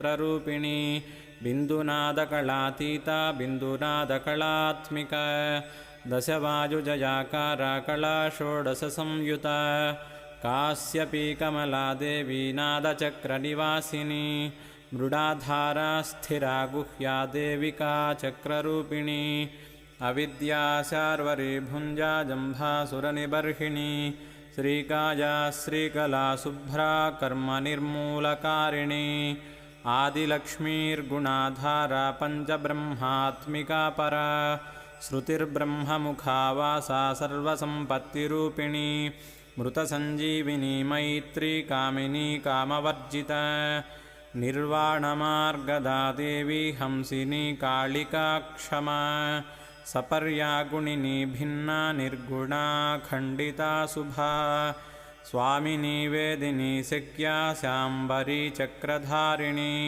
रूपिणी बिन्दुनादकलातीता बिन्दुनादकलात्मिका दशवायुजयाकारा कला षोडशसंयुता कास्यपी कमला देवी नादचक्रनिवासिनी मृडाधारा स्थिरा गुह्या देविका चक्ररूपिणी अविद्या शार्वरी भुञ्जा जम्भासुरनिबर्हिणी श्रीकाया श्रीकला शुभ्रा कर्मनिर्मूलकारिणी आदिलक्ष्मीर्गुणाधारा पञ्चब्रह्मात्मिका परा श्रुतिर्ब्रह्ममुखा वासा सर्वसम्पत्तिरूपिणी मृतसञ्जीविनी मैत्री कामिनी कामवर्जिता निर्वाणमार्गदा देवी हंसिनी कालिका क्षमा सपर्या गुणिनी भिन्ना निर्गुणा खण्डिता शुभा स्वामिनी वेदिनी शक्या शाम्बरी चक्रधारिणी।